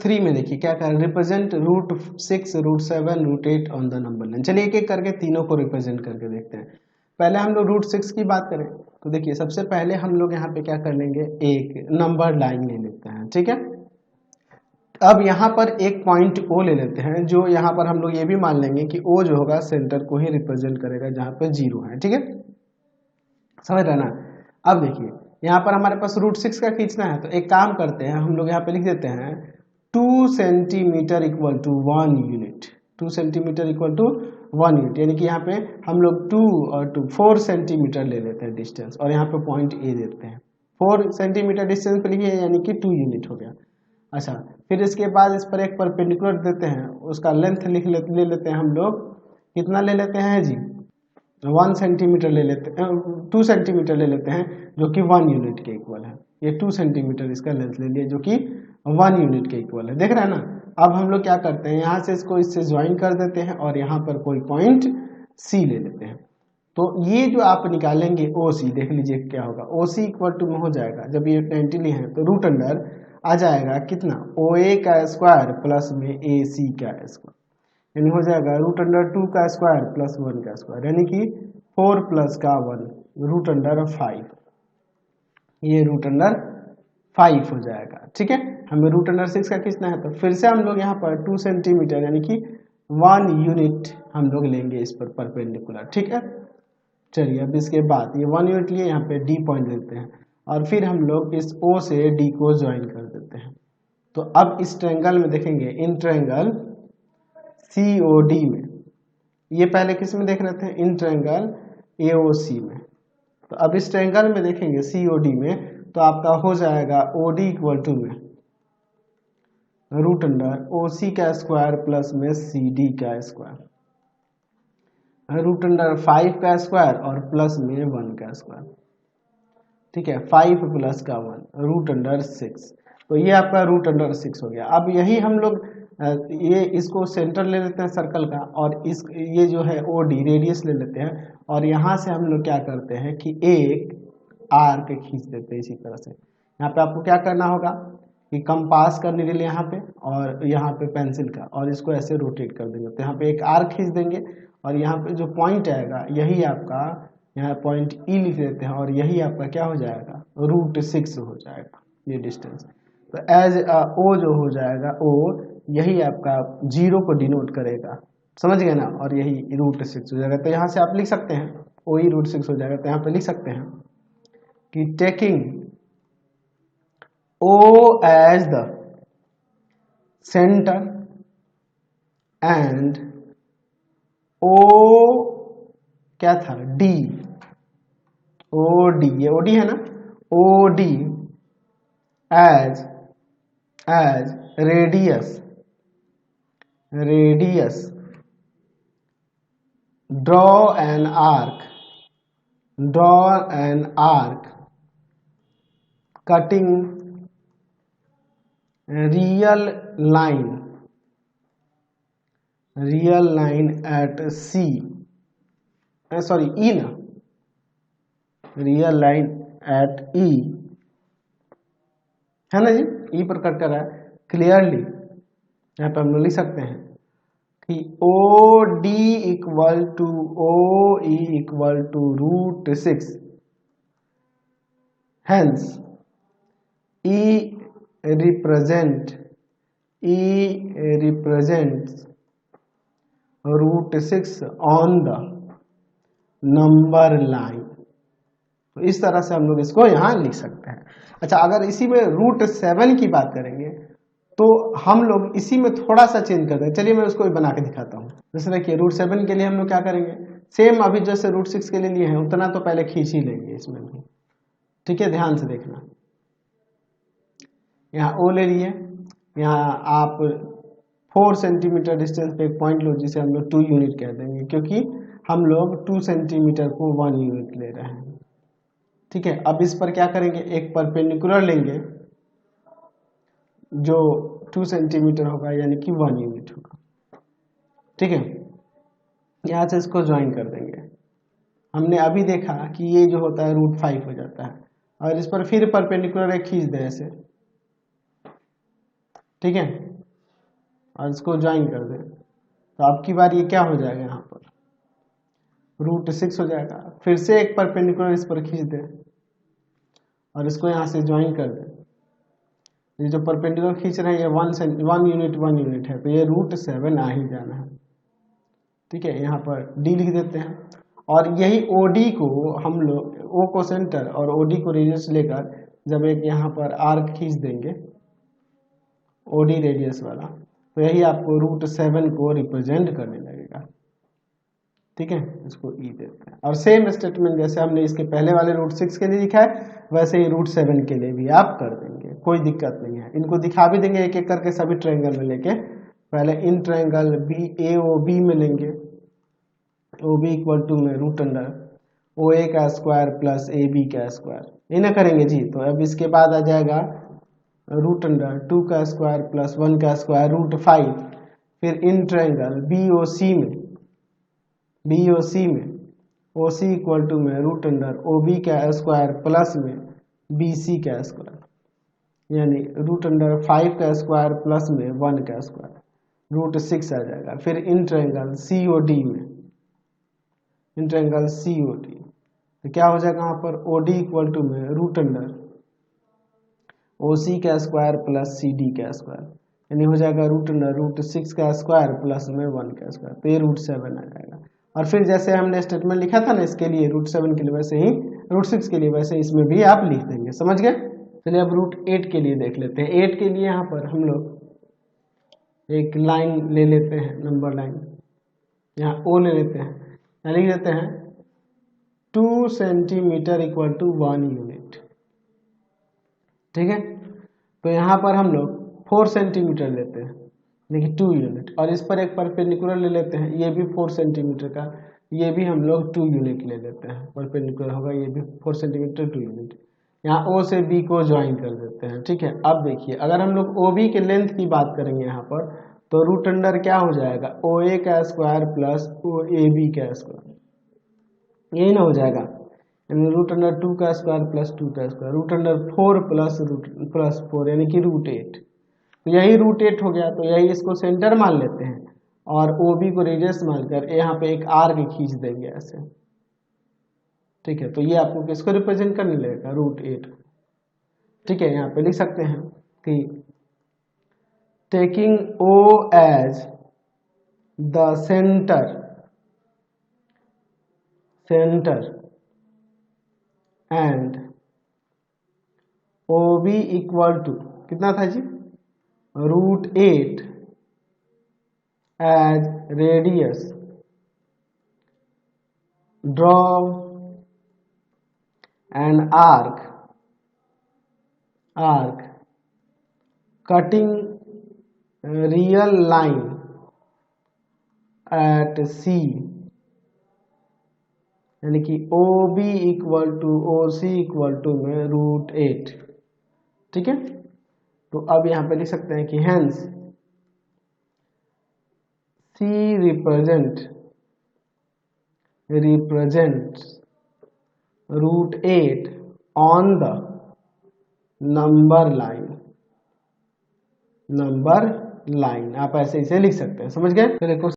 3 में देखिए क्या कर represent root 6 root 7 root 8 on the number line. चलिए एक एक करके तीनों को रिप्रेजेंट करके देखते हैं। पहले हम लोग रूट 6 की बात करें तो देखिए सबसे पहले हम लोग यहाँ पे क्या कर लेंगे, एक नंबर लाइन ले लेते हैं, ठीक है। अब यहाँ पर एक पॉइंट ओ ले लेते हैं, जो यहाँ पर हम लोग ये भी मान लेंगे कि ओ जो होगा सेंटर को ही रिप्रेजेंट करेगा जहाँ पर 0 है, ठीक है, समझ रहे ना। अब देखिए यहाँ पर हमारे पास रूट 6 का खींचना है तो एक काम करते हैं, हम लोग यहाँ पे लिख देते हैं 2 centimetre equal to 1 unit. 2 centimetre equal to 1 unit, यानी कि यहाँ पे हम लोग 2 और 2 4 सेंटीमीटर ले लेते हैं डिस्टेंस, और यहाँ पे पॉइंट ए देते हैं। 4 सेंटीमीटर डिस्टेंस पे लिखिए, यानी कि 2 यूनिट हो गया। अच्छा, फिर इसके बाद इस पर एक परपेंडिकुलर देते हैं, उसका लेंथ ले लेते हैं हम लोग, कितना ले लेते हैं जी, 1 सेंटीमीटर ले लेते हैं, 2 सेंटीमीटर ले लेते हैं, जो कि 1 यूनिट के इक्वल है। ये 2 सेंटीमीटर इसका लेंथ ले लिए, जो कि 1 यूनिट के इक्वल है, देख रहे हैं ना। अब हम लोग क्या करते हैं, यहाँ से इसको इससे ज्वाइन कर देते हैं और यहाँ पर कोई पॉइंट सी ले लेते हैं। तो ये जो आप निकालेंगे ओ सी, देख लीजिए क्या होगा, ओ सी इक्वल टू में हो जाएगा, जब ये 90 है तो रूट अंडर आ जाएगा कितना, ओ ए का स्क्वायर प्लस में ए सी का स्क्वायर, यानी हो जाएगा रूट अंडर 2 का स्क्वायर प्लस 1 का स्क्वायर, यानी कि 4 प्लस का 1 रूट अंडर 5, ये रूट अंडर 5 हो जाएगा, ठीक है। हमें रूट अंडर 6 का खींचना है तो फिर से हम लोग यहाँ पर 2 सेंटीमीटर यानी कि 1 यूनिट हम लोग लेंगे इस पर परपेंडिकुलर, ठीक है। चलिए अब इसके बाद ये 1 यूनिट लिए, यहाँ पे डी पॉइंट लेते हैं और फिर हम लोग इस ओ से डी को ज्वाइन कर देते हैं। तो अब इस ट्रायंगल में देखेंगे, इन ट्रायंगल COD में, ये पहले किस में देख रहे थे, इन ट्रायंगल AOC में। तो अब इस ट्रायंगल में देखेंगे COD में, तो आपका हो जाएगा OD इक्वल टू में रूट अंडर OC का स्क्वायर प्लस में CD का स्क्वायर, रूट अंडर 5 का स्क्वायर और प्लस में 1 का स्क्वायर, ठीक है, 5 प्लस का 1 रूट अंडर 6। तो ये आपका रूट अंडर 6 हो गया। अब यही हम लोग ये इसको सेंटर ले लेते हैं सर्कल का, और इस ये जो है OD रेडियस ले लेते हैं, और यहाँ से हम लोग क्या करते हैं कि एक आर्क खींच देते हैं इसी तरह से। यहाँ पे आपको क्या करना होगा कि कंपास का नीडल यहाँ पे और यहाँ पे पेंसिल का, और इसको ऐसे रोटेट कर देंगे, तो यहाँ पे एक आर्क खींच देंगे, और यहाँ पे जो पॉइंट आएगा यही आपका, यहाँ पॉइंट ई लिख देते हैं, और यही आपका क्या हो जाएगा, रूट 6 हो जाएगा ये डिस्टेंस। तो एज ओ जो हो जाएगा, ओ यही आपका 0 को डिनोट करेगा, समझ गए ना, और यही रूट 6 हो जाएगा। तो यहाँ से आप लिख सकते हैं ओ ही रूट 6 हो जाएगा। तो यहाँ पे लिख सकते हैं कि taking O as the center and O क्या था, D, OD, ये OD है ना, OD as radius draw an arc cutting real line at C, sorry E ना, real line at E है ना जी, E पर कट कर रहा है क्लियरली। यहाँ पे हम लोग लिख सकते हैं कि OD equal to OE equal to root 6, hence E represents root 6 on the number line. तो इस तरह से हम लोग इसको यहाँ लिख सकते हैं। अच्छा, अगर इसी में रूट 7 की बात करेंगे तो हम लोग इसी में थोड़ा सा चेंज करते हैं। चलिए मैं उसको बना के दिखाता हूँ। जैसे देखिए रूट 7 के लिए हम लोग क्या करेंगे, सेम अभी जैसे रूट 6 के लिए लिए हैं उतना तो पहले खींच ही लेंगे इसमें भी, ठीक है, ध्यान से देखना। यहाँ ओ ले लिए, यहाँ आप 4 सेंटीमीटर डिस्टेंस पे एक पॉइंट लो जिसे हम लोग 2 यूनिट कह देंगे, क्योंकि हम लोग 2 सेंटीमीटर को 1 यूनिट ले रहे हैं, ठीक है। अब इस पर क्या करेंगे, एक परपेंडिकुलर लेंगे जो 2 सेंटीमीटर होगा, यानी कि 1 यूनिट होगा, ठीक है। यहाँ से इसको ज्वाइन कर देंगे। हमने अभी देखा कि ये जो होता है रूट 5 हो जाता है, और इस पर फिर परपेंडिकुलर एक खींच दें ऐसे, ठीक है। और इसको ज्वाइन कर दें तो आपकी बार ये क्या हो जाएगा, यहाँ पर √6 हो जाएगा। फिर से एक परपेंडिकुलर इस पर खींच दें और इसको यहाँ से ज्वाइन कर दें। ये जो परपेंडिकुलर खींच रहे हैं ये 1 यूनिट है, तो ये √7 आ ही जाना है। ठीक है, यहाँ पर डी लिख देते हैं और यही ओडी को हम लोग ओ को सेंटर और ओडी को रेडियस लेकर जब एक यहाँ पर आर्क खींच देंगे ओडी रेडियस वाला, तो यही आपको √7 को रिप्रेजेंट करने लगेगा। ठीक है, इसको ई देते हैं और सेम स्टेटमेंट जैसे हमने इसके पहले वाले √6 के लिए लिखा है वैसे ही √7 के लिए भी आप कर देंगे, कोई दिक्कत नहीं है। इनको दिखा भी देंगे एक एक करके सभी ट्रायंगल में लेके। पहले इन ट्रायंगल BAOB में लेंगे, OB इक्वल टू में √OA का स्क्वायर प्लस AB का स्क्वायर, ये ना करेंगे जी। तो अब इसके बाद आ जाएगा √2 का स्क्वायर प्लस 1 का स्क्वायर √5। फिर इन ट्रायंगल BOC में OC इक्वल टू में √OB का स्क्वायर प्लस में BC का स्क्वायर, यानी √5 का स्क्वायर प्लस में 1 का स्क्वायर √6 आ जाएगा। फिर इन ट्रायंगल COD तो क्या हो जाएगा यहाँ पर OD इक्वल टू में √OC का स्क्वायर प्लस CD का स्क्वायर, यानी हो जाएगा √6 का स्क्वायर प्लस में 1 का स्क्वायर, तो ये √7 आ जाएगा। और फिर जैसे हमने स्टेटमेंट लिखा था ना इसके लिए √7 के लिए, वैसे ही √6 के लिए वैसे इसमें भी आप लिख देंगे। समझ गए? चलिए अब √8 के लिए देख लेते हैं। 8 के लिए यहाँ पर हम लोग एक लाइन ले लेते हैं, नंबर लाइन, यहाँ O ले लेते हैं, यहाँ लिख देते हैं 2 सेंटीमीटर इक्वल टू 1 यूनिट। ठीक है, तो यहाँ पर हम लोग 4 सेंटीमीटर लेते हैं, देखिए 2 यूनिट, और इस पर एक परपेंडिकुलर ले लेते हैं, ये भी 4 सेंटीमीटर का, ये भी हम लोग 2 यूनिट ले लेते हैं, परपेंडिकुलर होगा ये भी 4 सेंटीमीटर 2 यूनिट। यहाँ O से B को ज्वाइन कर देते हैं। ठीक है, अब देखिए अगर हम लोग OB के लेंथ की बात करेंगे यहाँ पर, तो √अंडर क्या हो जाएगा, OA का स्क्वायर प्लस OAB का स्क्वायर, यही ना हो जाएगा, यानी √2 का स्क्वायर प्लस 2 का स्क्वायर, √4 प्लस 4 यानी कि √8। तो यही √8 हो गया, तो यही इसको सेंटर मान लेते हैं और OB को रेडियस मानकर यहाँ पे एक आर्क खींच देंगे ऐसे। ठीक है, तो ये आपको किसको रिप्रेजेंट करने लगेगा, √8। ठीक है, यहाँ पे लिख सकते हैं कि taking O as the centre and OB equal to कितना था जी, √8 as radius, draw an arc cutting real line at C, यानी कि OB equal to OC equal to में √8। ठीक है, तो अब यहाँ पे लिख सकते हैं कि hence C represents √8 on the number line, आप ऐसे इसे लिख सकते हैं। समझ गए?